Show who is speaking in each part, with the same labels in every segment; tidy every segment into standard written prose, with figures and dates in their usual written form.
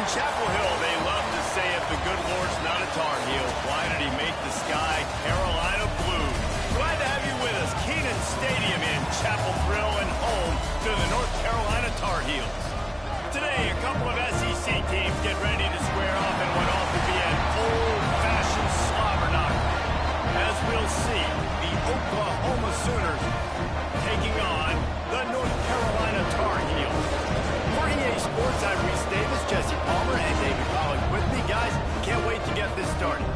Speaker 1: In Chapel Hill, they love to say if the good Lord's not a Tar Heel, why did he make the sky Carolina blue? Glad to have you with us. Kenan Stadium in Chapel Thrill and home to the North Carolina Tar Heels. Today, a couple of SEC teams get ready to square off in what ought to be an old-fashioned slobber knock. As we'll see, the Oklahoma Sooners taking on the North Carolina Tar Heels. For EA Sports, I'm Reese Davis, Jesse Palmer, and David Pollack with me. Guys, can't wait to get this started.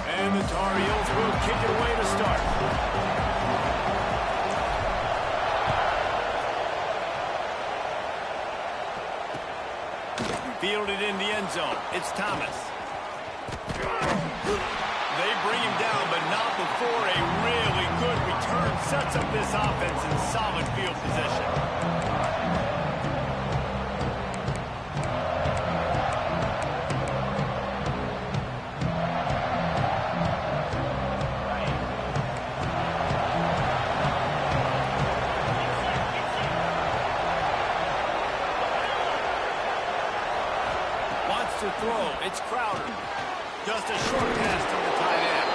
Speaker 1: And the Tar Heels will kick it away to start. Fielded in the end zone. It's Thomas. They bring him down, but not before a really good return sets up this offense in solid field position. To throw, it's Crowder. Just a short pass to the tight end.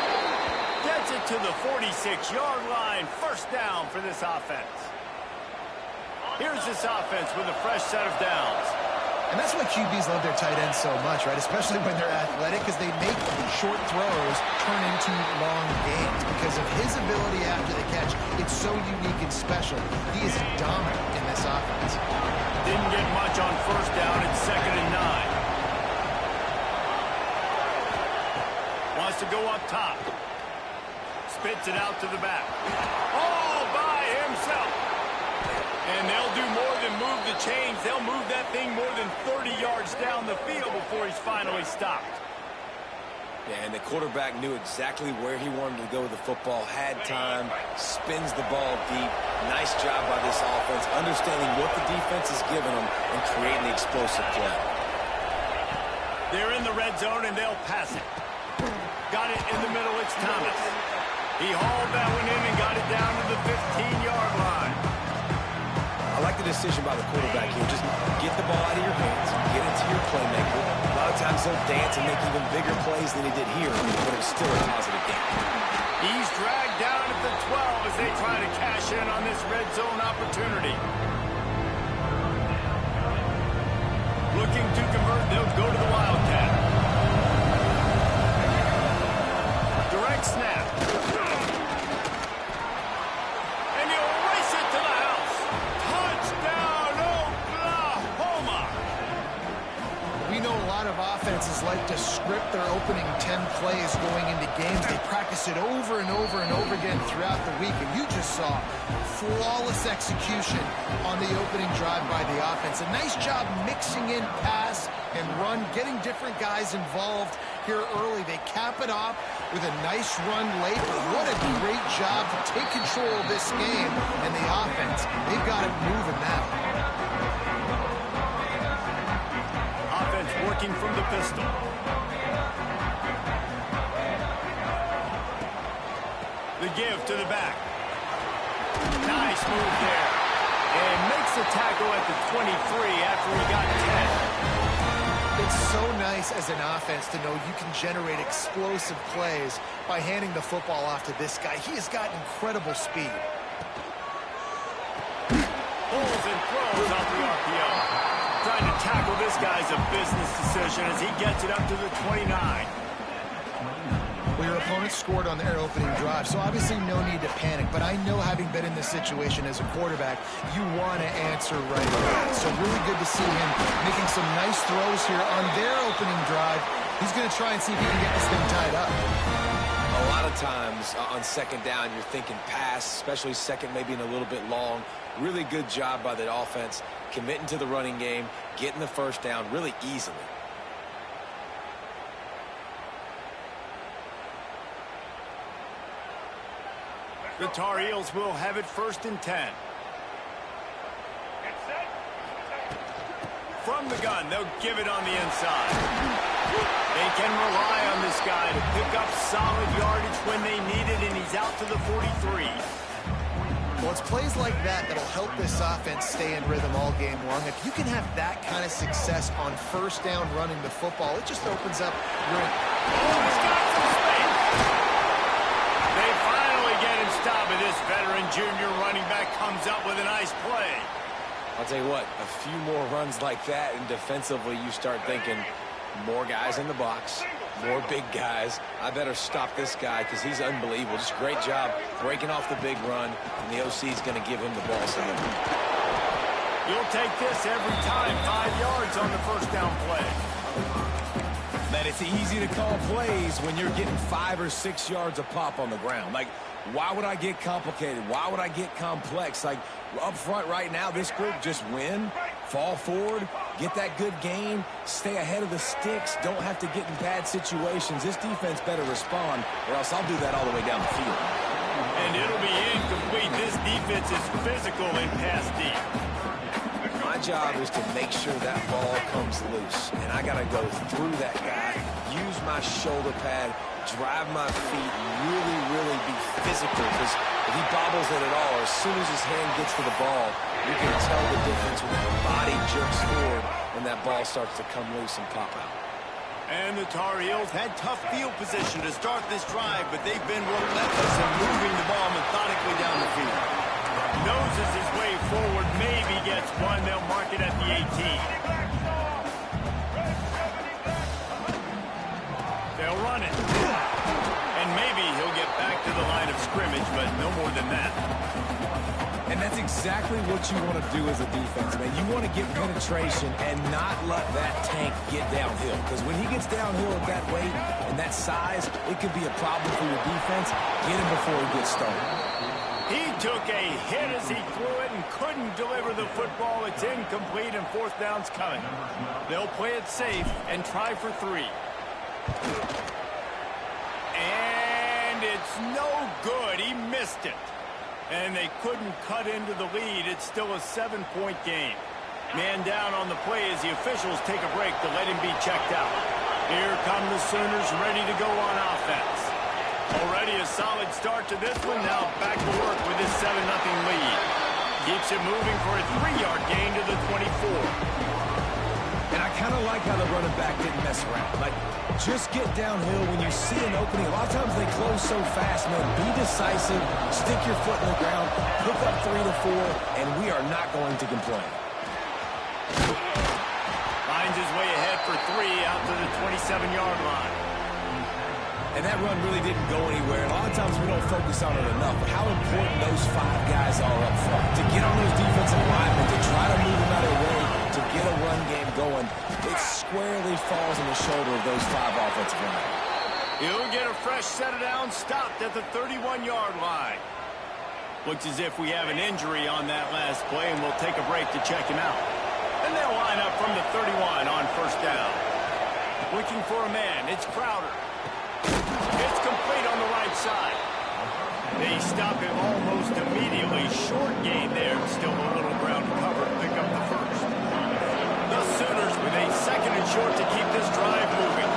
Speaker 1: Gets it to the 46-yard line. First down for this offense. Here's this offense with a fresh set of downs.
Speaker 2: And that's why QBs love their tight ends so much, right? Especially when they're athletic, because they make short throws turn into long gains. Because of his ability after the catch, it's so unique and special. He is dominant in this offense.
Speaker 1: Didn't get much on first down. It's 2nd and 9. Wants to go up top. Spits it out to the back. All by himself. And they'll do more than move the chains. They'll move that thing more than 30 yards down the field before he's finally stopped.
Speaker 3: Yeah, and the quarterback knew exactly where he wanted to go with the football, had time, spins the ball deep. Nice job by this offense, understanding what the defense is giving them and creating the explosive play.
Speaker 1: They're in the red zone, and they'll pass it. Got it in the middle, it's Thomas. He hauled that one in and got it down to the 15-yard line.
Speaker 3: I like the decision by the quarterback here. Just get the ball out of your hands, get it to your playmaker. A lot of times they'll dance and make even bigger plays than he did here, but it's still a positive game.
Speaker 1: He's dragged down at the 12 as they try to cash in on this red zone opportunity. Looking to convert, they'll go to the Wildcat. Direct snap. And he'll race it to the house. Touchdown, Oklahoma.
Speaker 2: We know a lot of offenses like to script their opening 10 plays going into games. They practice it over and over and over again throughout the week. And you just saw flawless execution on the opening drive by the offense. A nice job mixing in pass and run, getting different guys involved here early. They cap it off with a nice run late, but what a great job to take control of this game. And the offense, they've got it moving now.
Speaker 1: Offense working from the pistol. The give to the back. Nice move there. And makes the tackle at the 23 after he got 10.
Speaker 2: It's so nice as an offense to know you can generate explosive plays by handing the football off to this guy. He has got incredible speed.
Speaker 1: Pulls and throws off the RPO. Trying to tackle this guy's a business decision as he gets it up to the 29.
Speaker 2: Well, your opponent scored on their opening drive, so obviously no need to panic. But I know, having been in this situation as a quarterback, you want to answer right away. So really good to see him making some nice throws here on their opening drive. He's going to try and see if he can get this thing tied up.
Speaker 3: A lot of times on second down, you're thinking pass, especially second maybe in a little bit long. Really good job by the offense, committing to the running game, getting the first down really easily.
Speaker 1: The Tar Heels will have it 1st and 10. from the gun. They'll give it on the inside. They can rely on this guy to pick up solid yardage when they need it, and he's out to the 43.
Speaker 2: Well, it's plays like that that'll help this offense stay in rhythm all game long. If you can have that kind of success on first down running the football, it just opens up your...
Speaker 1: Oh, he's got some space. They finally get him stopped, and this veteran junior running back comes up with a nice play.
Speaker 3: I'll tell you what, a few more runs like that, and defensively you start thinking, more guys in the box, more big guys. I better stop this guy because he's unbelievable. Just a great job breaking off the big run, and the OC is going to give him the ball. So
Speaker 1: you'll take this every time, 5 yards on the first down play.
Speaker 3: Man, it's easy to call plays when you're getting 5 or 6 yards a pop on the ground. Like, why would I get complicated? Why would I get complex? Like, up front right now, this group just win, fall forward, get that good gain, stay ahead of the sticks, don't have to get in bad situations. This defense better respond, or else I'll do that all the way down the field.
Speaker 1: And it'll be incomplete. This defense is physical and pass deep.
Speaker 3: My job is to make sure that ball comes loose, and I got to go through that guy, use my shoulder pad, drive my feet, really be physical, because if he bobbles it at all, as soon as his hand gets to the ball, you can tell the difference when the body jerks forward when that ball starts to come loose and pop out.
Speaker 1: And the Tar Heels had tough field position to start this drive, but they've been relentless in moving the ball methodically down the field. Noses his way forward, maybe gets one. They'll mark it at the 18. They'll run it. And maybe he'll get back to the line of scrimmage, but no more than that.
Speaker 3: And that's exactly what you want to do as a defense, man. You want to get penetration and not let that tank get downhill. Because when he gets downhill at that weight and that size, it could be a problem for your defense. Get him before he gets started.
Speaker 1: He took a hit as he threw it and couldn't deliver the football. It's incomplete, and fourth down's coming. They'll play it safe and try for 3. And it's no good. He missed it. And they couldn't cut into the lead. It's still a 7-point game. Man down on the play as the officials take a break to let him be checked out. Here come the Sooners ready to go on offense. Already a solid start to this one. Now back to work with his 7-0 lead. Keeps it moving for a 3-yard gain to the 24.
Speaker 3: And I kind of like how the running back didn't mess around. Like, just get downhill when you see an opening. A lot of times they close so fast, man. Be decisive, stick your foot in the ground, pick up 3 to 4, and we are not going to complain.
Speaker 1: Finds his way ahead for 3 out to the 27-yard line.
Speaker 3: And that run really didn't go anywhere. And a lot of times we don't focus on it enough, but how important those 5 guys are up front. To get on those defensive linemen, to try to move them out of the way, to get a run game going, it squarely falls on the shoulder of those 5 offensive linemen.
Speaker 1: He'll get a fresh set of downs, stopped at the 31-yard line. Looks as if we have an injury on that last play, and we'll take a break to check him out. And they'll line up from the 31 on first down. Looking for a man, it's Crowder. It's complete on the right side. They stop him almost immediately. Short gain there. Still a little ground to cover to pick up the first. The Sooners with a 2nd and short to keep this drive moving.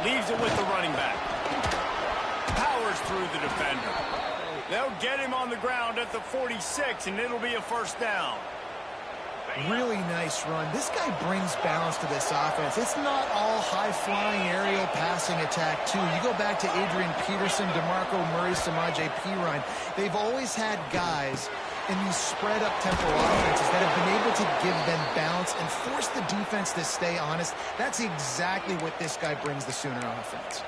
Speaker 1: Leaves it with the running back. Powers through the defender. They'll get him on the ground at the 46, and it'll be a first down.
Speaker 2: Really nice run. This guy brings balance to this offense. It's not all high-flying aerial passing attack, too. You go back to Adrian Peterson, DeMarco Murray, Samaje Perine. They've always had guys in these spread-up tempo offenses that have been able to give them balance and force the defense to stay honest. That's exactly what this guy brings the Sooner offense.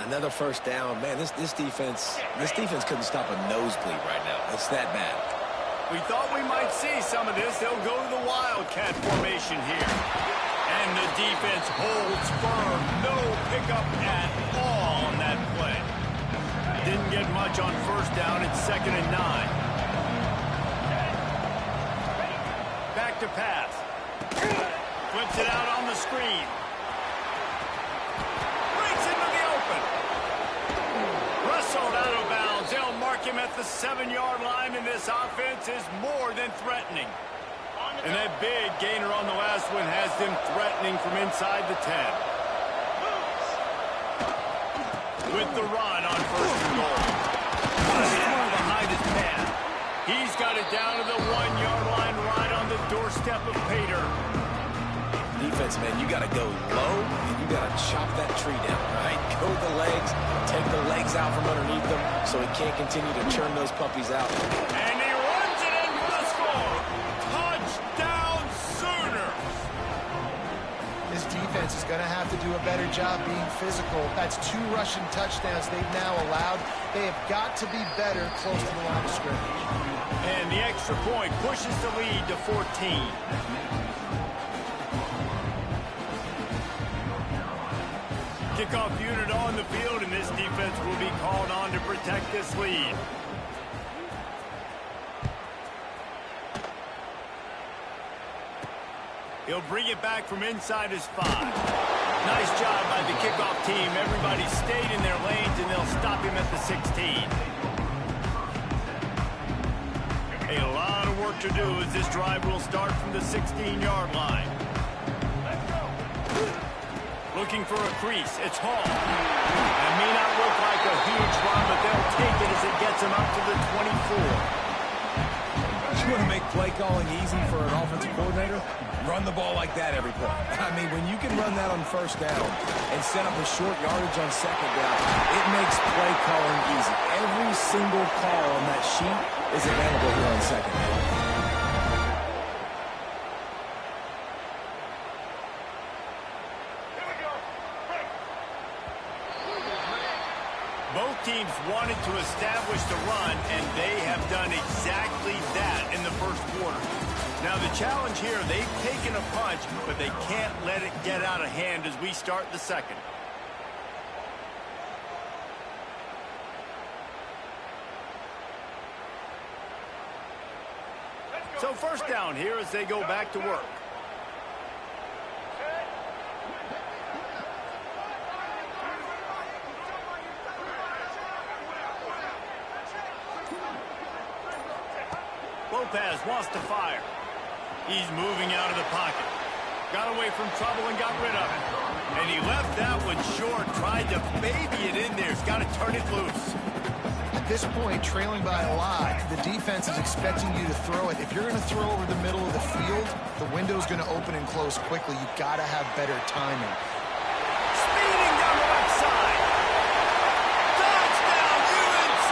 Speaker 3: Another first down. Man, this defense couldn't stop a nosebleed right now. It's that bad.
Speaker 1: We thought we might see some of this. They'll go to the Wildcat formation here. And the defense holds firm. No pickup at all on that play. Didn't get much on first down. It's 2nd and 9. Back to pass. Flips it out on the screen. Breaks into the open. Wrestled out of bounds. They'll mark mark him at the 7-yard line, and this offense is more than threatening. And that big gainer on the last one has them threatening from inside the 10. With the run on 1st and goal. Behind his pad. He's got it down to the 1-yard line right on the doorstep of Pater.
Speaker 3: Defense, man, you got to go low, and you got to chop that tree down, right? Go the legs, take the legs out from underneath them so he can't continue to churn those puppies out.
Speaker 1: And he runs it in for the score. Touchdown Sooners.
Speaker 2: This defense is going to have to do a better job being physical. That's 2 rushing touchdowns they've now allowed. They have got to be better close to the line of scrimmage.
Speaker 1: And the extra point pushes the lead to 14. Kickoff unit on the field, and this defense will be called on to protect this lead. He'll bring it back from inside his 5. Nice job by the kickoff team. Everybody stayed in their lanes, and they'll stop him at the 16. A lot of work to do as this drive will start from the 16-yard line. Looking for a crease. It's Hall. It may not look like a huge run, but they'll take it as it gets him up to the 24.
Speaker 3: You want to make play calling easy for an offensive coordinator? Run the ball like that every play. I mean, when you can run that on 1st down and set up a short yardage on 2nd down, it makes play calling easy. Every single call on that sheet is available here on 2nd down.
Speaker 1: Both teams wanted to establish the run, and they have done exactly that in the 1st quarter. Now the challenge here, they've taken a punch, but they can't let it get out of hand as we start the 2nd. So 1st down here as they go back to work. Lopez wants to fire. He's moving out of the pocket. Got away from trouble and got rid of it. And he left that one short, tried to baby it in there. He's got to turn it loose.
Speaker 2: At this point, trailing by a lot, the defense is expecting you to throw it. If you're going to throw over the middle of the field, the window's going to open and close quickly. You've got to have better timing.
Speaker 1: Speeding down the left side. Touchdown, UNC!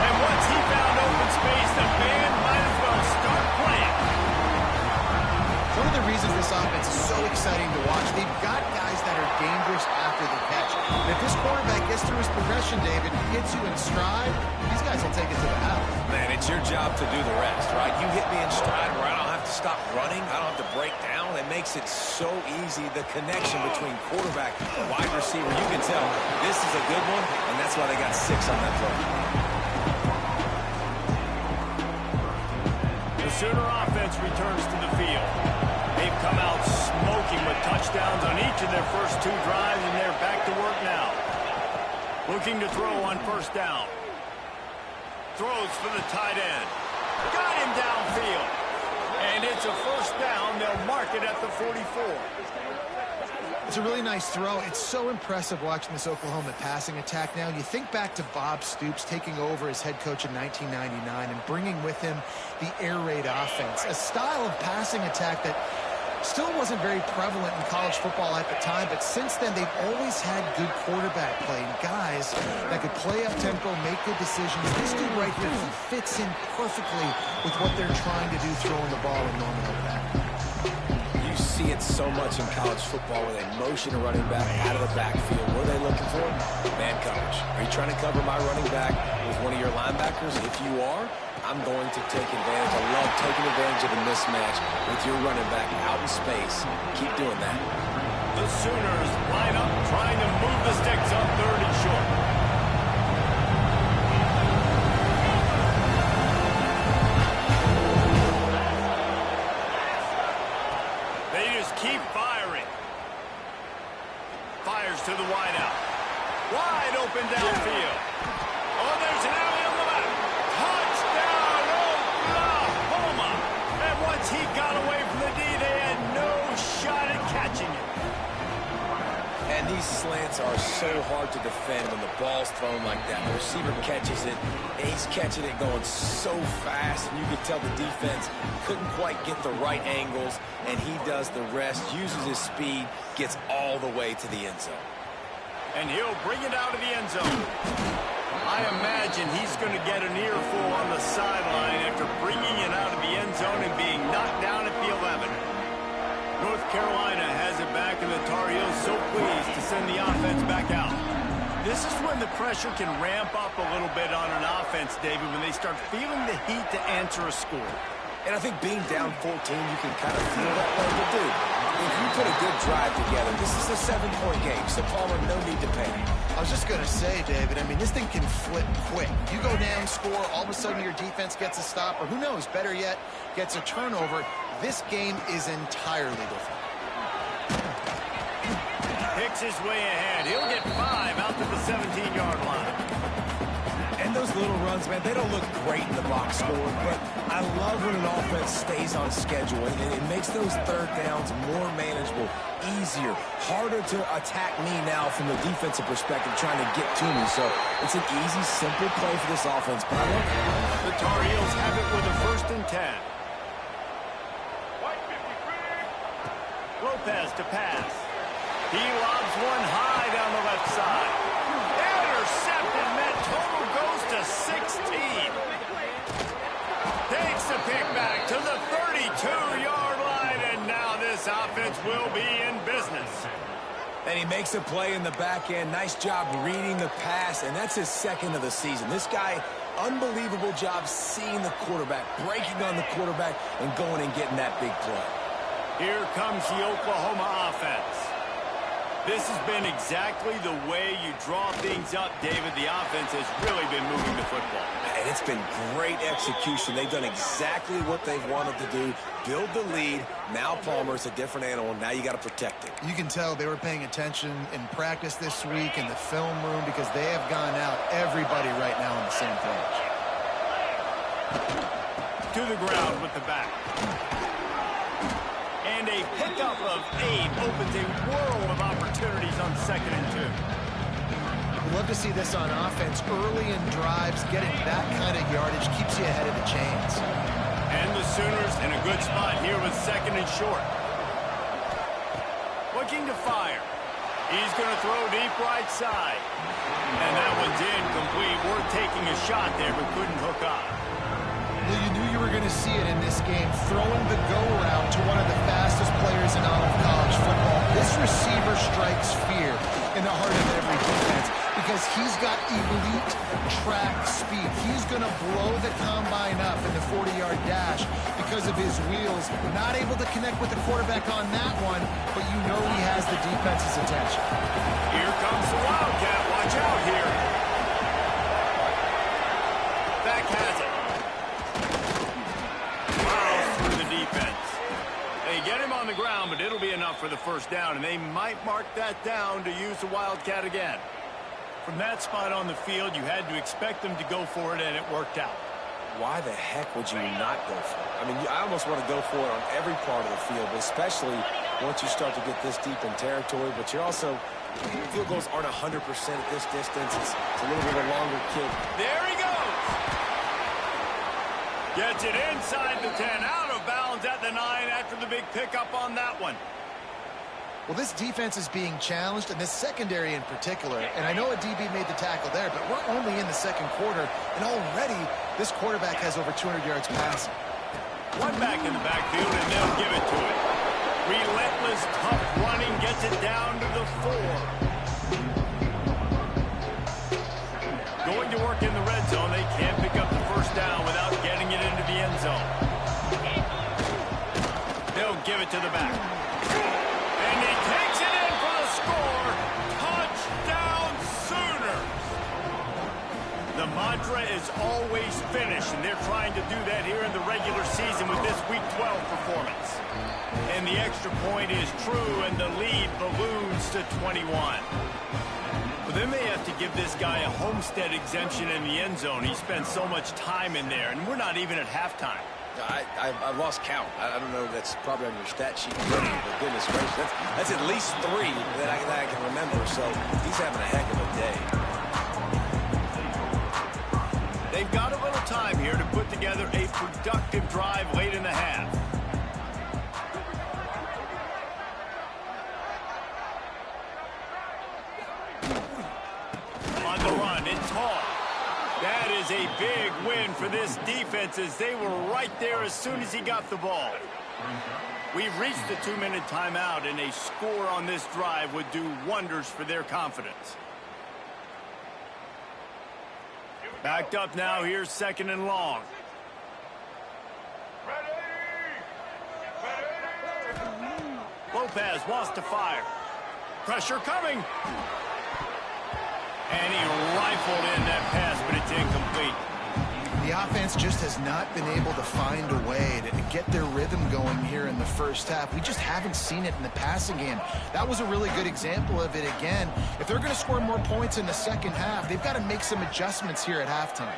Speaker 1: And once he found open space, the band might as well start playing.
Speaker 2: One of the reasons this offense is so exciting to watch, they've got guys that are dangerous after the catch. And if this quarterback gets through his progression, David, hits you in stride, these guys will take it to the house.
Speaker 3: Man, it's your job to do the rest, right? You hit me in stride where I don't have to stop running. I don't have to break down. It makes it so easy, the connection between quarterback and wide receiver. You can tell this is a good one, and that's why they got 6 on that play.
Speaker 1: The Sooner offense returns to the field. They've come out smoking with touchdowns on each of their first 2 drives, and they're back to work now. Looking to throw on 1st down. Throws for the tight end. Got him downfield. And it's a 1st down. They'll mark it at the 44.
Speaker 2: It's a really nice throw. It's so impressive watching this Oklahoma passing attack now. You think back to Bob Stoops taking over as head coach in 1999 and bringing with him the air raid offense, a style of passing attack that still wasn't very prevalent in college football at the time, but since then they've always had good quarterback play and guys that could play up tempo, make good decisions. This dude right here, he fits in perfectly with what they're trying to do throwing the ball in Norman over that.
Speaker 3: You see it so much in college football where they motion a running back out of the backfield. What are they looking for? Man coverage. Are you trying to cover my running back with one of your linebackers? If you are, I'm going to take advantage. I love taking advantage of the mismatch with your running back out in space. Keep doing that.
Speaker 1: The Sooners line up trying to move the sticks on 3rd and short. They just keep firing. Fires to the wideout. Wide open downfield. Oh, there's an alley on the left.
Speaker 3: these slants are so hard to defend when the ball's thrown like that. The receiver catches it, and he's catching it going so fast, and you can tell the defense couldn't quite get the right angles, and he does the rest, uses his speed, gets all the way to the end zone.
Speaker 1: And he'll bring it out of the end zone. I imagine he's going to get an earful on the sideline after bringing it out of the end zone and being knocked down at the 11. North Carolina has it back, and the Tar Heels so pleased to send the offense back out. This is when the pressure can ramp up a little bit on an offense, David, when they start feeling the heat to answer a score.
Speaker 3: And I think being down 14, you can kind of feel that way. But, dude, if you put a good drive together, this is a 7-point game, so Palmer, no need to panic.
Speaker 2: I was just going to say, David, I mean, this thing can flip quick. You go down, score, all of a sudden your defense gets a stop, or who knows, better yet, gets a turnover. This game is entirely different.
Speaker 1: Picks his way ahead. He'll get 5 out to the 17-yard line.
Speaker 3: And those little runs, man, they don't look great in the box score, but I love when an offense stays on schedule, and it makes those third downs more manageable, easier, harder to attack me now from the defensive perspective trying to get to me. So it's an easy, simple play for this offense, but I love it.
Speaker 1: The Tar Heels have it with a 1st and 10. Lopez to pass. He lobs one high down the left side. Intercepted, and that total goes to 16. Takes the pick back to the 32-yard line, and now this offense will be in business.
Speaker 3: And he makes a play in the back end. Nice job reading the pass, and that's his 2nd of the season. This guy, unbelievable job seeing the quarterback, breaking on the quarterback, and going and getting that big play.
Speaker 1: Here comes the Oklahoma offense. This has been exactly the way you draw things up, David. The offense has really been moving the football.
Speaker 3: And it's been great execution. They've done exactly what they've wanted to do, build the lead. Now Palmer's a different animal. Now you got to protect it.
Speaker 2: You can tell they were paying attention in practice this week in the film room because they have gone out, everybody right now on the same page.
Speaker 1: To the ground with the back. And a pickup of 8 opens a world of opportunities on 2nd and 2.
Speaker 2: We'd love to see this on offense. Early in drives, getting that kind of yardage keeps you ahead of the chains.
Speaker 1: And the Sooners in a good spot here with 2nd and short. Looking to fire. He's going to throw deep right side. And that one's incomplete. We're taking a shot there, but couldn't hook up.
Speaker 2: Well, you knew you were going to see it in this game, throwing the go route to one of the fastest players in all of college football. This receiver strikes fear in the heart of every defense because he's got elite track speed. He's going to blow the combine up in the 40-yard dash because of his wheels. Not able to connect with the quarterback on that one, but you know he has the defense's attention.
Speaker 1: Here comes the Wildcat. Watch out here. Back has it. They get him on the ground, but it'll be enough for the 1st down, and they might mark that down to use the Wildcat again. From that spot on the field, you had to expect them to go for it, and it worked out.
Speaker 3: Why the heck would you not go for it? I mean, I almost want to go for it on every part of the field, but especially once you start to get this deep in territory. But you're also, field goals aren't 100% at this distance. It's a little bit of a longer kick.
Speaker 1: There he goes. Gets it inside the 10, out of bounds at the 9 after the big pickup on that one.
Speaker 2: Well, this defense is being challenged, and this secondary in particular. And I know a DB made the tackle there, but we're only in the 2nd quarter, and already this quarterback has over 200 yards passing.
Speaker 1: One back in the backfield, and they'll give it to it. Relentless, tough running gets it down to the 4. Going to work in the red zone. They can't pick up the 1st down without getting it into the end zone. They'll give it to the back. And he takes it in for the score. Touchdown Sooners. The mantra is always finish, and they're trying to do that here in the regular season with this Week 12 performance. And the extra point is true, and the lead balloons to 21. But then they have to give this guy a homestead exemption in the end zone. He spent so much time in there, and we're not even at halftime.
Speaker 3: I've lost count. I don't know. That's probably on your stat sheet. But goodness gracious, that's at least 3 that I can remember. So he's having a heck of a day.
Speaker 1: They've got a little time here to put together a productive drive late in the half. On the run, it's Hall. That is a big win for this defense as they were right there as soon as he got the ball. We've reached the 2-minute timeout, and a score on this drive would do wonders for their confidence. Backed up now, here's 2nd and long. Lopez wants to fire. Pressure coming. And he rifled in that pass, but it's incomplete.
Speaker 2: The offense just has not been able to find a way to get their rhythm going here in the first half. We just haven't seen it in the passing game. That was a really good example of it again. If they're going to score more points in the second half, they've got to make some adjustments here at halftime.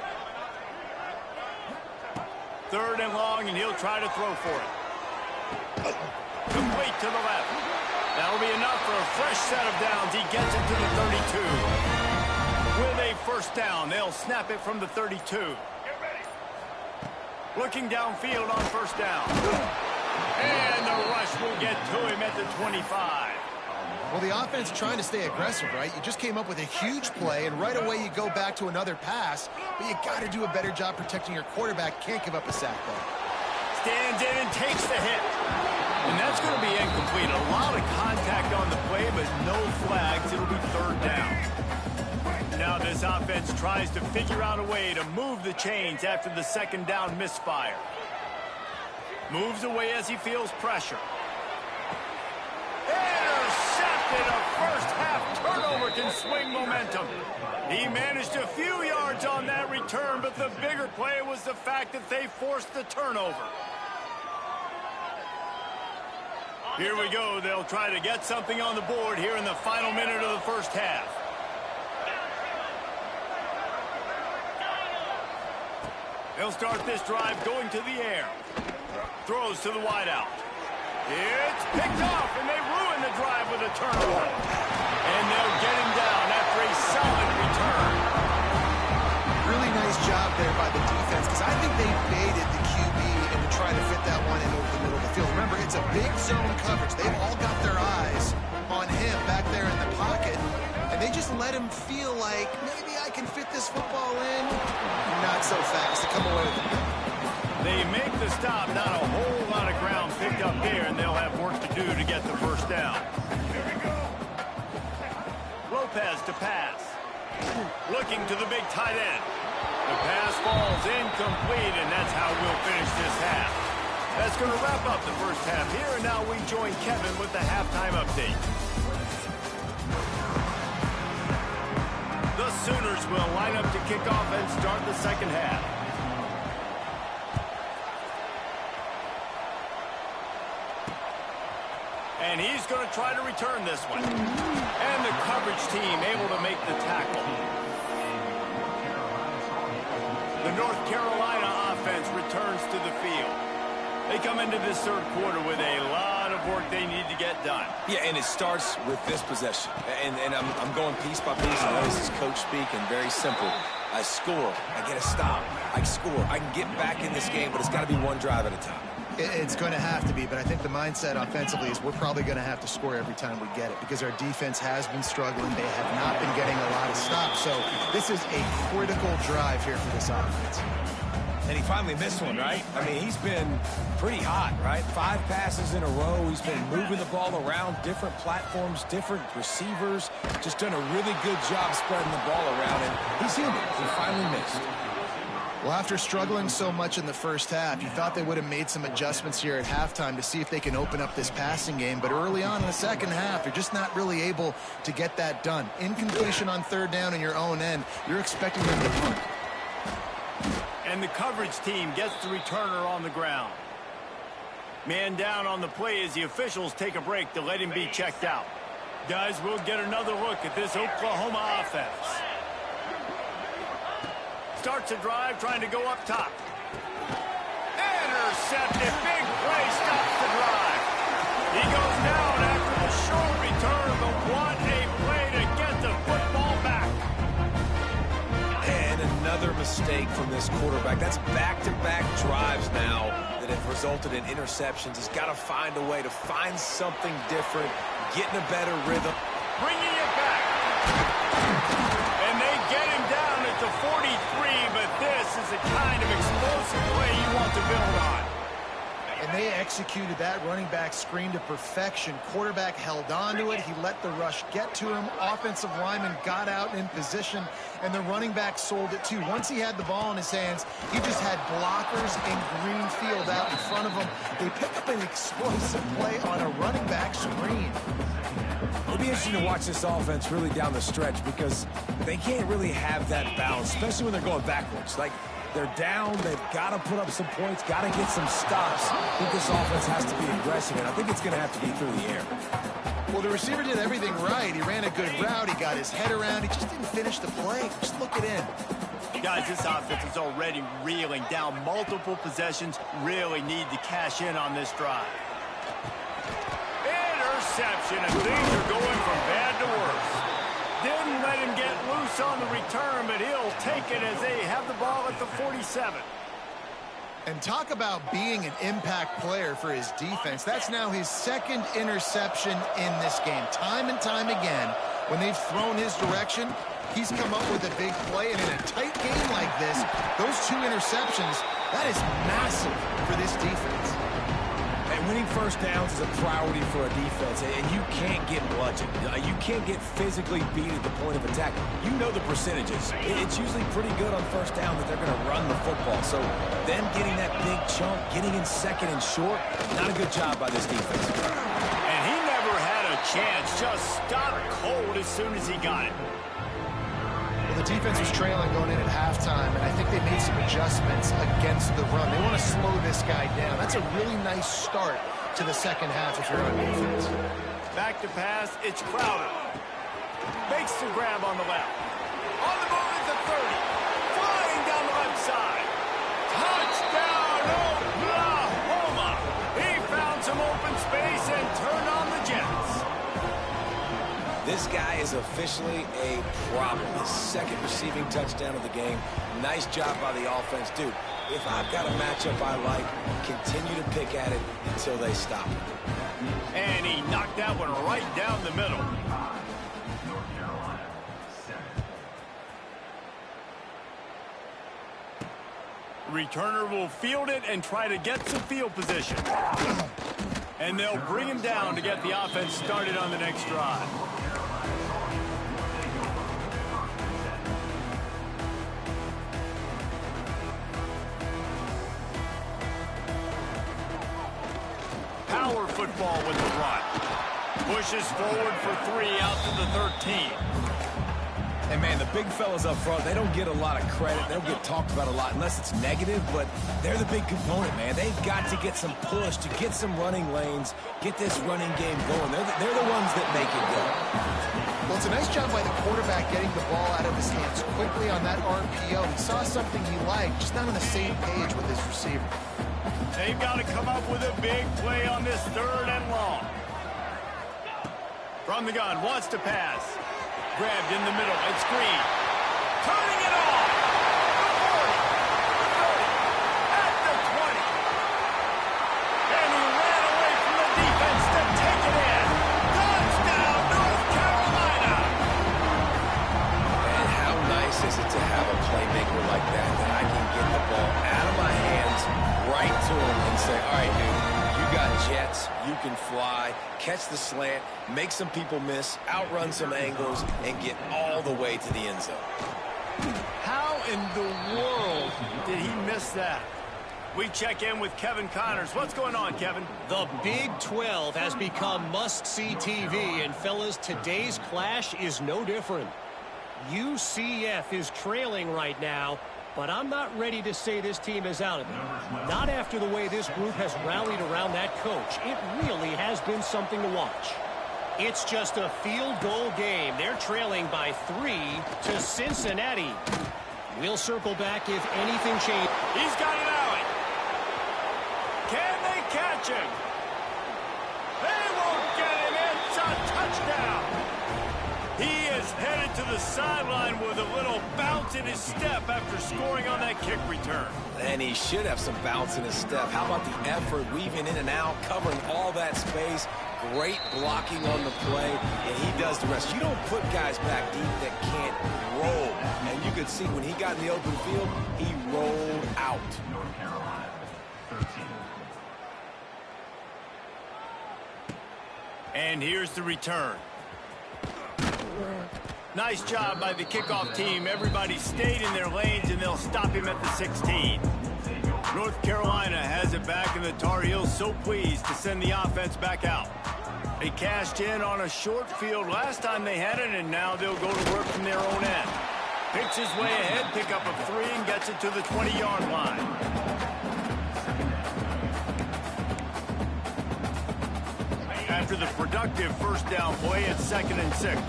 Speaker 1: 3rd and long, and he'll try to throw for it. Complete to the left. That'll be enough for a fresh set of downs. He gets it to the 32. With a first down, they'll snap it from the 32. Looking downfield on first down. And the rush will get to him at the 25.
Speaker 2: Well, the offense trying to stay aggressive, right? You just came up with a huge play, and right away you go back to another pass, but you got to do a better job protecting your quarterback. Can't give up a sack, though.
Speaker 1: Stands in and takes the hit. And that's going to be incomplete. A lot of contact on the play, but no flags. It'll be 3rd down. Now this offense tries to figure out a way to move the chains after the 2nd down misfire. Moves away as he feels pressure. Intercepted. A first half turnover can swing momentum. He managed a few yards on that return, but the bigger play was the fact that they forced the turnover. Here we go. They'll try to get something on the board here in the final minute of the first half. They'll start this drive going to the air. Throws to the wideout. It's picked off, and they ruin the drive with a turnover. And they'll get him down after a solid return.
Speaker 2: Really nice job there by the defense, because I think they baited the QB into trying to fit that one in over the middle of the field. Remember, it's a big zone coverage. They've all got their eyes on him back there in the pocket, and they just let him feel like, maybe I can fit this football in. Not so fast to come away with it.
Speaker 1: They make the stop, not a whole lot of ground picked up there, and they'll have work to do to get the first down. Lopez to pass. Looking to the big tight end. The pass falls incomplete, and that's how we'll finish this half. That's going to wrap up the first half here, and now we join Kevin with the halftime update. The Sooners will line up to kick off and start the second half. And he's going to try to return this one. And the coverage team able to make the tackle. The North Carolina offense returns to the field. They come into this third quarter with a lot of work they need to get done.
Speaker 3: Yeah, and it starts with this possession. And I'm going piece by piece. I know this is coach speak and very simple. I score. I get a stop. I score. I can get back in this game, but it's got to be one drive at a time.
Speaker 2: It's going to have to be, but I think the mindset offensively is we're probably going to have to score every time we get it because our defense has been struggling. They have not been getting a lot of stops. So this is a critical drive here for this offense.
Speaker 3: And he finally missed one, right? I mean, he's been pretty hot, right? 5 passes in a row. He's been moving the ball around, different platforms, different receivers. Just done a really good job spreading the ball around, and he's human. He finally missed.
Speaker 2: Well, after struggling so much in the first half, you thought they would have made some adjustments here at halftime to see if they can open up this passing game. But early on in the second half, they're just not really able to get that done. Incompletion on third down in your own end, you're expecting them to punt.
Speaker 1: And the coverage team gets the returner on the ground. Man down on the play as the officials take a break to let him be checked out. Guys, we'll get another look at this Oklahoma offense. Starts a drive trying to go up top. Intercepted intercepted. Big play stops the drive. He goes down after the short return, but what a play to get the football back.
Speaker 3: And another mistake from this quarterback. That's back-to-back drives now that have resulted in interceptions. He's got to find a way to find something different, get in a better rhythm.
Speaker 1: Bringing it back. And they get him down at the 43, but this is the kind of explosive play you want to build on.
Speaker 2: And they executed that running back screen to perfection. Quarterback held on to it. He let the rush get to him. Offensive lineman got out in position, and the running back sold it too. Once he had the ball in his hands, he just had blockers and green field out in front of him. They pick up an explosive play on a running back screen.
Speaker 3: It'll be interesting to watch this offense really down the stretch because they can't really have that balance, especially when they're going backwards. Like, they're down, they've got to put up some points, got to get some stops. I think this offense has to be aggressive, and I think it's going to have to be through the air.
Speaker 2: Well, the receiver did everything right. He ran a good route, he got his head around, he just didn't finish the play. Just look it in.
Speaker 1: Guys, this offense is already reeling down multiple possessions. Really need to cash in on this drive. Interception, and things are going from bad to worse. Didn't let him get loose on the return, but he'll take it as they have the ball at the 47.
Speaker 2: And talk about being an impact player for his defense. That's now his second interception in this game. Time and time again, when they've thrown his direction, he's come up with a big play. And in a tight game like this, those two interceptions, that is massive for this defense.
Speaker 3: And winning first downs is a priority for a defense, and you can't get bludgeoned. You can't get physically beat at the point of attack. You know the percentages. It's usually pretty good on first down that they're going to run the football. So them getting that big chunk, getting in second and short, not a good job by this defense.
Speaker 1: And he never had a chance. Just stopped cold as soon as he got it.
Speaker 2: The defense was trailing going in at halftime, and I think they made some adjustments against the run. They want to slow this guy down. That's a really nice start to the second half if you're on defense.
Speaker 1: Back to pass, it's Crowder. Makes the grab on the left. On the move at the 30. Flying down the left side. Touchdown, Oklahoma! He found some open space and turned on the Jets.
Speaker 3: This guy is officially a problem. His second receiving touchdown of the game. Nice job by the offense. Dude, if I've got a matchup I like, continue to pick at it until they stop.
Speaker 1: And he knocked that one right down the middle. Returner will field it and try to get some field position. And they'll bring him down to get the offense started on the next drive. Power football with the run. Pushes forward for 3 out to the 13.
Speaker 3: And, man, the big fellas up front, they don't get a lot of credit. They don't get talked about a lot unless it's negative, but they're the big component, man. They've got to get some push, to get some running lanes, get this running game going. They're the ones that make it go.
Speaker 2: Well, it's a nice job by the quarterback getting the ball out of his hands quickly on that RPO. He saw something he liked, just not on the same page with his receiver.
Speaker 1: They've got to come up with a big play on this 3rd and long. From the gun, wants to pass. Grabbed in the middle, it's Green. Turning it off. The 40, the 30, at the 20. And he ran away from the defense to take it in. Touchdown, North Carolina.
Speaker 3: And how nice is it to have a playmaker like that I can get the ball out of my hands, right to him, and say, all right, dude, you got jets, you can fly, catch the slant, make some people miss, outrun some angles, and get all the way to the end zone.
Speaker 1: How in the world did he miss that? We check in with Kevin Connors. What's going on, Kevin?
Speaker 4: The Big 12 has become must-see TV, and fellas, today's clash is no different. UCF is trailing right now, but I'm not ready to say this team is out of it. Not after the way this group has rallied around that coach. It really has been something to watch. It's just a field goal game. They're trailing by 3 to Cincinnati. We'll circle back if anything changes.
Speaker 1: He's got it out. catching. They won't get him. It's a touchdown. He is headed to the sideline with a little bounce in his step after scoring on that kick return.
Speaker 3: And he should have some bounce in his step. How about the effort, weaving in and out, covering all that space. Great blocking on the play, and he does the rest. You don't put guys back deep that can't roll. And you could see when he got in the open field, he rolled out.
Speaker 5: North Carolina, 13.
Speaker 1: And here's the return. Nice job by the kickoff team. Everybody stayed in their lanes, and they'll stop him at the 16. North Carolina has it back, and the Tar Heels so pleased to send the offense back out. They cashed in on a short field last time they had it, and now they'll go to work from their own end. Picks his way ahead, pick up a 3, and gets it to the 20-yard line. After the productive first down play, it's 2nd and 6.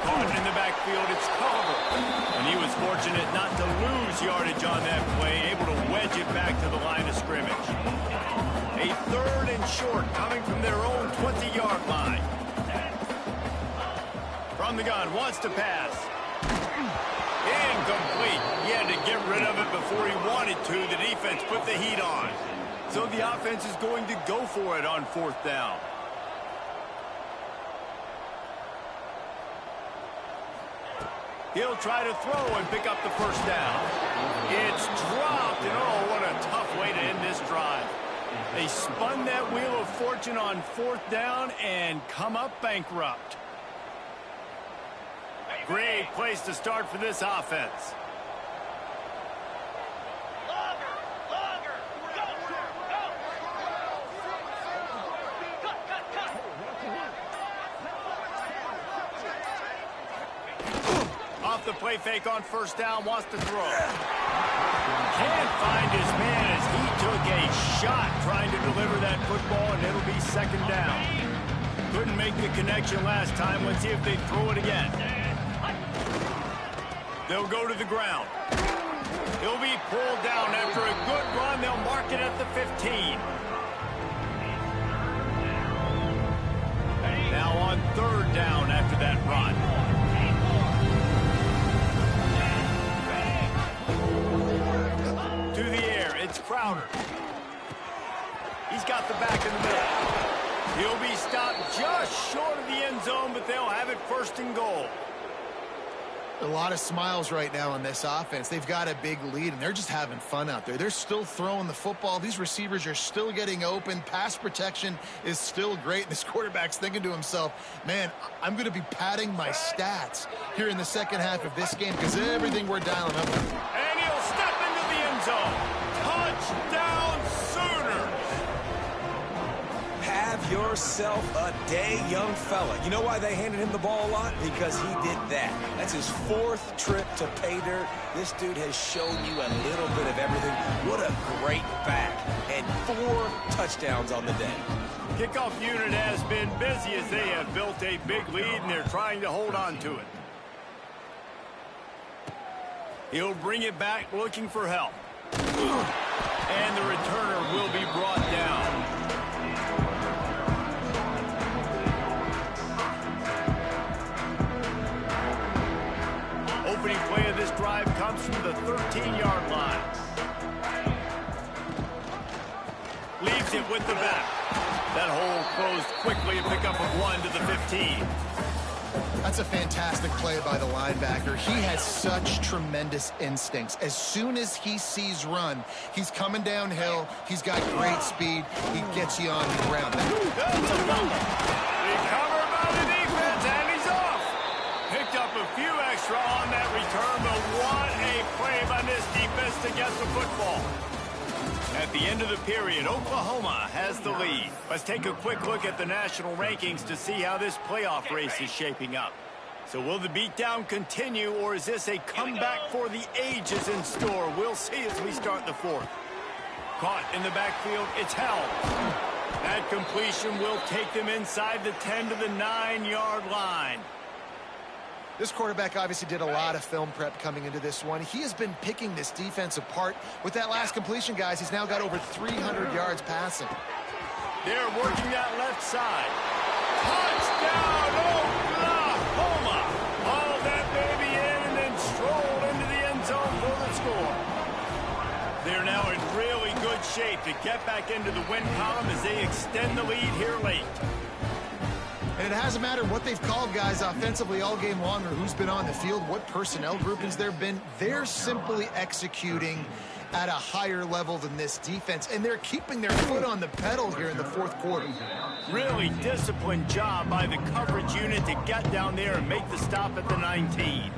Speaker 1: Caught in the backfield, it's Culver. And he was fortunate not to lose yardage on that play, able to wedge it back to the line of scrimmage. A 3rd and short coming from their own 20-yard line. From the gun, wants to pass. Incomplete. He had to get rid of it before he wanted to. The defense put the heat on. So the offense is going to go for it on 4th down. He'll try to throw and pick up the first down. It's dropped, and oh, what a tough way to end this drive. They spun that wheel of fortune on 4th down and come up bankrupt. Great place to start for this offense. Off the play fake on 1st down, wants to throw. Can't find his man as he took a shot trying to deliver that football, and it'll be 2nd down. Couldn't make the connection last time. Let's see if they throw it again. They'll go to the ground. He'll be pulled down after a good run. They'll mark it at the 15. Now on 3rd down after that run. To the air, it's Crowder. He's got the back in the middle. He'll be stopped just short of the end zone, but they'll have it 1st and goal.
Speaker 2: A lot of smiles right now on this offense. They've got a big lead, and they're just having fun out there. They're still throwing the football. These receivers are still getting open. Pass protection is still great. And this quarterback's thinking to himself, man, I'm going to be padding my stats here in the 2nd half of this game because everything we're dialing up.
Speaker 1: And he'll step into the end zone. Touchdown Sooners!
Speaker 3: Have yourself a day, young fella. You know why they handed him the ball a lot? Because he did that. That's his 4th trip to pay dirt. This dude has shown you a little bit of everything. What a great back. And 4 touchdowns on the day.
Speaker 1: Kickoff unit has been busy as they have built a big lead, and they're trying to hold on to it. He'll bring it back looking for help. And the returner will be brought down. Opening play of this drive comes from the 13-yard line. Leaves it with the back. That hole closed quickly, a pickup of 1 to the 15.
Speaker 2: That's a fantastic play by the linebacker. He has such tremendous instincts. As soon as he sees run, he's coming downhill. He's got great speed. He gets you on the ground.
Speaker 1: That's a fumble. Recovered by the defense, and he's off. Picked up a few extra on that return, but what a play by this defense to get the football. At the end of the period, Oklahoma has the lead. Let's take a quick look at the national rankings to see how this playoff race is shaping up. So will the beatdown continue, or is this a comeback for the ages in store? We'll see as we start the 4th. Caught in the backfield, it's held. That completion will take them inside the 10 to the 9-yard line.
Speaker 2: This quarterback obviously did a lot of film prep coming into this one. He has been picking this defense apart. With that last completion, guys, he's now got over 300 yards passing.
Speaker 1: They're working that left side. Touchdown, Oklahoma! Hauled that baby in and then strolled into the end zone for the score. They're now in really good shape to get back into the win column as they extend the lead here late.
Speaker 2: And it hasn't mattered what they've called, guys, offensively all game long, or who's been on the field, what personnel groupings there have been. They're simply executing at a higher level than this defense, and they're keeping their foot on the pedal here in the fourth quarter.
Speaker 1: Really disciplined job by the coverage unit to get down there and make the stop at the 19.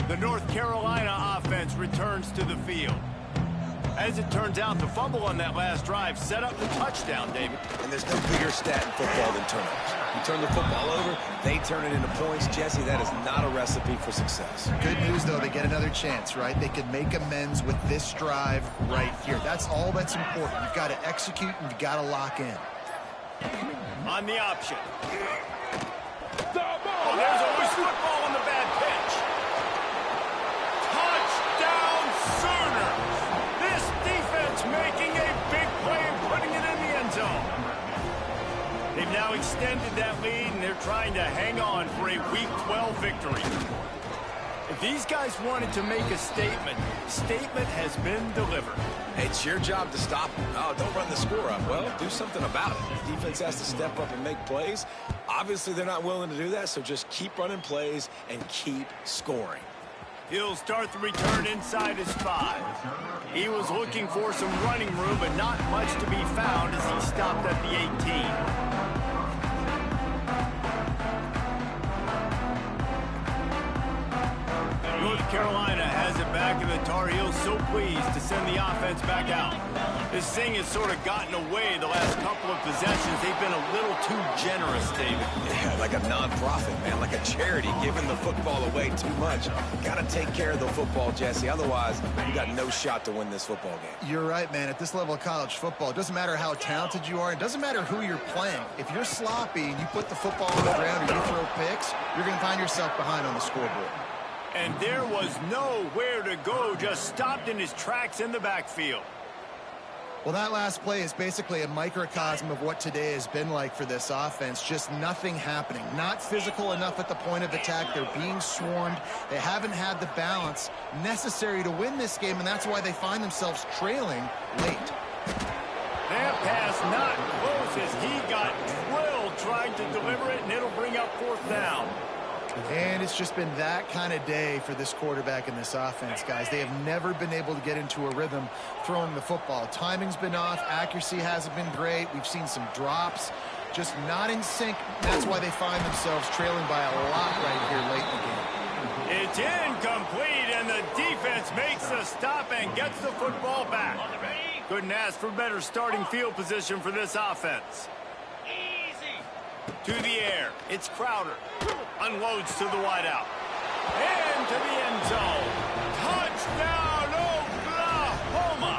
Speaker 1: The North Carolina offense returns to the field. As it turns out, the fumble on that last drive set up the touchdown, David.
Speaker 3: And there's no bigger stat in football than turnovers. You turn the football over, they turn it into points. Jesse, that is not a recipe for success.
Speaker 2: Good news, though, they get another chance, right? They can make amends with this drive right here. That's all that's important. You've got to execute and you've got to lock in.
Speaker 1: On the option. Oh, there's a loose football on the bad pitch. Touchdown Sooners! This defense making a big play and putting it in the end zone. They've now extended that lead, and they're trying to hang on for a Week 12 victory. If these guys wanted to make a statement, statement has been delivered.
Speaker 3: It's your job to stop them. Oh, don't run the score up. Well, do something about it. The defense has to step up and make plays. Obviously, they're not willing to do that, so just keep running plays and keep scoring.
Speaker 1: He'll start the return inside his 5. He was looking for some running room, but not much to be found as he stopped at the 18. North Carolina has it back, and the Tar Heels so pleased to send the offense back out. This thing has sort of gotten away the last couple of possessions. They've been a little too generous, David.
Speaker 3: Yeah, like a non-profit, man, like a charity, giving the football away too much. Got to take care of the football, Jesse. Otherwise, you got no shot to win this football game.
Speaker 2: You're right, man. At this level of college football, it doesn't matter how talented you are. It doesn't matter who you're playing. If you're sloppy and you put the football on the ground or you throw picks, you're going to find yourself behind on the scoreboard.
Speaker 1: And there was nowhere to go, just stopped in his tracks in the backfield.
Speaker 2: Well, that last play is basically a microcosm of what today has been like for this offense. Just nothing happening. Not physical enough at the point of attack. They're being swarmed. They haven't had the balance necessary to win this game, and that's why they find themselves trailing late.
Speaker 1: That pass not close as he got drilled trying to deliver it, and it'll bring up fourth down.
Speaker 2: And it's just been that kind of day for this quarterback and this offense, guys. They have never been able to get into a rhythm throwing the football. Timing's been off. Accuracy hasn't been great. We've seen some drops. Just not in sync. That's why they find themselves trailing by a lot right here late in the game.
Speaker 1: It's incomplete, and the defense makes the stop and gets the football back. Couldn't ask for better starting field position for this offense. To the air, it's Crowder. Unloads to the wideout. And to the end zone. Touchdown, Oklahoma!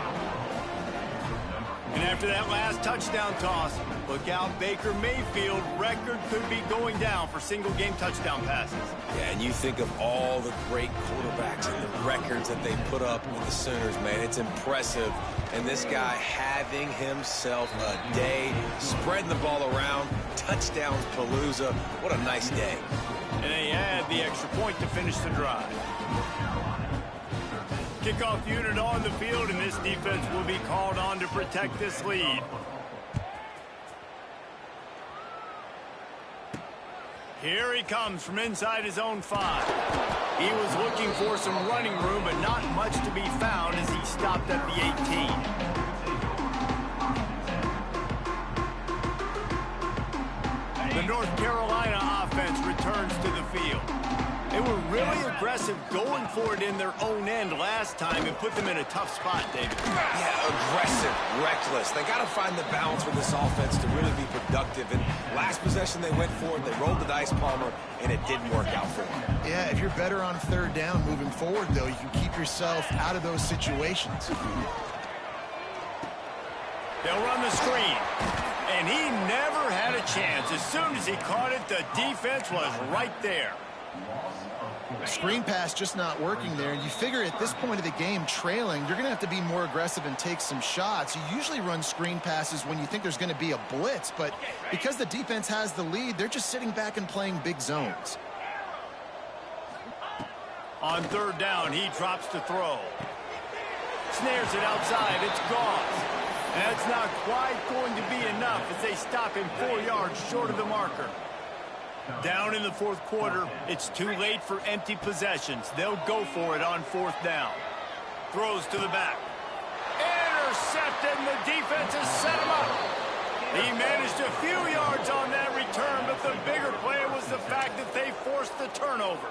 Speaker 1: And after that last touchdown toss, look out, Baker Mayfield record could be going down for single-game touchdown passes.
Speaker 3: Yeah, and you think of all the great quarterbacks and the records that they put up with the Sooners, man. It's impressive. And this guy having himself a day, spreading the ball around, touchdowns palooza. What a nice day.
Speaker 1: And they add the extra point to finish the drive. Kickoff unit on the field, and this defense will be called on to protect this lead. Here he comes from inside his own 5. He was looking for some running room, but not much to be found as he stopped at the 18. The North Carolina offense returns to the field. They were really aggressive going for it in their own end last time and put them in a tough spot, David.
Speaker 3: Yeah, aggressive, reckless. They got to find the balance with this offense to really be productive. And last possession they went for it, they rolled the dice, Palmer, and it didn't work out for them.
Speaker 2: Yeah, if you're better on third down moving forward, though, you can keep yourself out of those situations.
Speaker 1: They'll run the screen. And he never had a a chance. As soon as he caught it, the defense was right there.
Speaker 2: Screen pass just not working there. You figure at this point of the game, trailing, you're going to have to be more aggressive and take some shots. You usually run screen passes when you think there's going to be a blitz, but because the defense has the lead, they're just sitting back and playing big zones.
Speaker 1: On third down, he drops to throw. Snares it outside. It's Goss. That's not quite going to be enough as they stop him 4 yards short of the marker. Down in the fourth quarter, it's too late for empty possessions. They'll go for it on fourth down. Throws to the back. Intercepted, and the defense has set him up. He managed a few yards on that return, but the bigger play was the fact that they forced the turnover.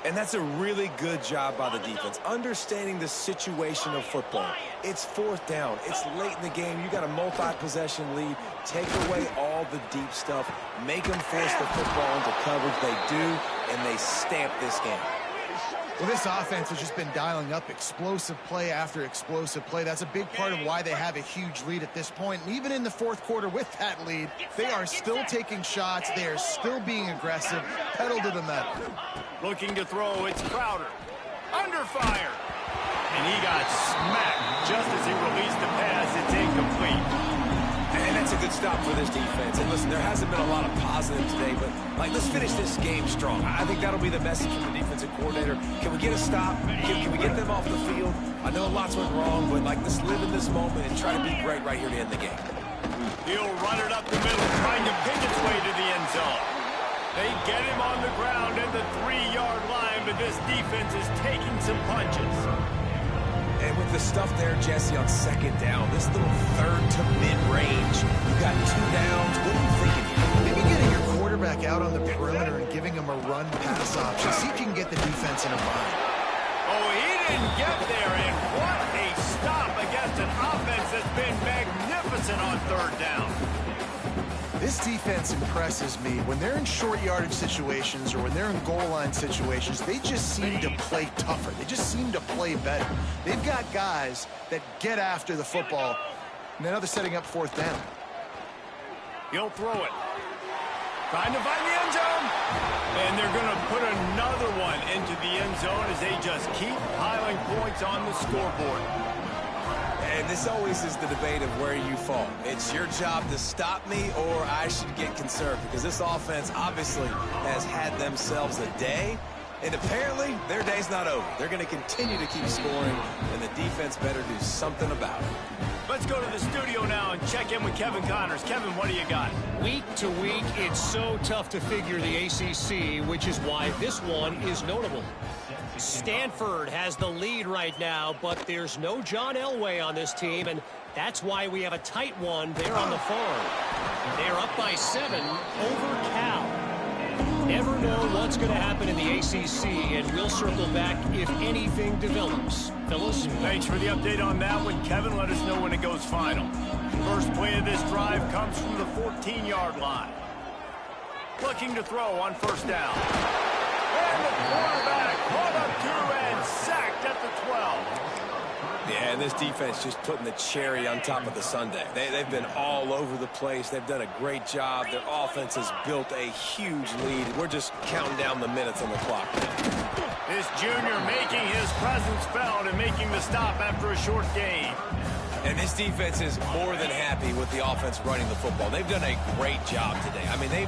Speaker 3: And that's a really good job by the defense, understanding the situation of football. It's fourth down. It's late in the game. You got a multi-possession lead. Take away all the deep stuff. Make them force the football into coverage. They do, and they stamp this game.
Speaker 2: Well, this offense has just been dialing up explosive play after explosive play. That's a big part of why they have a huge lead at this point. And even in the fourth quarter with that lead, they are still taking shots. They are still being aggressive, pedal to the metal.
Speaker 1: Looking to throw, it's Crowder. Under fire. And he got smacked just as he released the pass. It's incomplete.
Speaker 3: And that's a good stop for this defense. And listen, there hasn't been a lot of positive today, but let's finish this game strong. I think that'll be the message from the defensive coordinator. Can we get a stop? Can we get them off the field? I know lots went wrong, but let's live in this moment and try to be great right here to end the game.
Speaker 1: He'll run it up the middle, trying to pick its way to the end zone. They get him on the ground at the 3-yard line, but this defense is taking some punches.
Speaker 3: And with the stuff there, Jesse, on second down, this little third to mid-range, you got 2 downs. What are you thinking here?
Speaker 2: Maybe getting your quarterback out on the perimeter and giving him a run-pass option. See if you can get the defense in a bind.
Speaker 1: Oh, he didn't get there, and what a stop against an offense that's been magnificent on third down.
Speaker 2: This defense impresses me. When they're in short yardage situations or when they're in goal line situations, they just seem to play tougher. They just seem to play better. They've got guys that get after the football. And now they're setting up fourth down.
Speaker 1: He'll throw it. Trying to find the end zone. And they're going to put another one into the end zone as they just keep piling points on the scoreboard.
Speaker 3: And this always is the debate of where you fall. It's your job to stop me or I should get conserved, because this offense obviously has had themselves a day, and apparently their day's not over. They're going to continue to keep scoring, and the defense better do something about it.
Speaker 1: Let's go to the studio now and check in with Kevin Connors. Kevin, what do you got?
Speaker 4: Week to week, it's so tough to figure the ACC, which is why this one is notable. Stanford has the lead right now, but there's no John Elway on this team, and that's why we have a tight one there on the farm. They're up by 7 over Cal. Never know what's going to happen in the ACC, and we'll circle back if anything develops. Fellas?
Speaker 1: Thanks for the update on that one, Kevin. Let us know when it goes final. First play of this drive comes from the 14-yard line. Looking to throw on first down. And the quarterback caught up to and sacked at the 12.
Speaker 3: Yeah, and this defense just putting the cherry on top of the sundae. They've been all over the place. They've done a great job. Their offense has built a huge lead. We're just counting down the minutes on the clock now.
Speaker 1: This junior making his presence felt and making the stop after a short game.
Speaker 3: And this defense is more than happy with the offense running the football. They've done a great job today. I mean, they've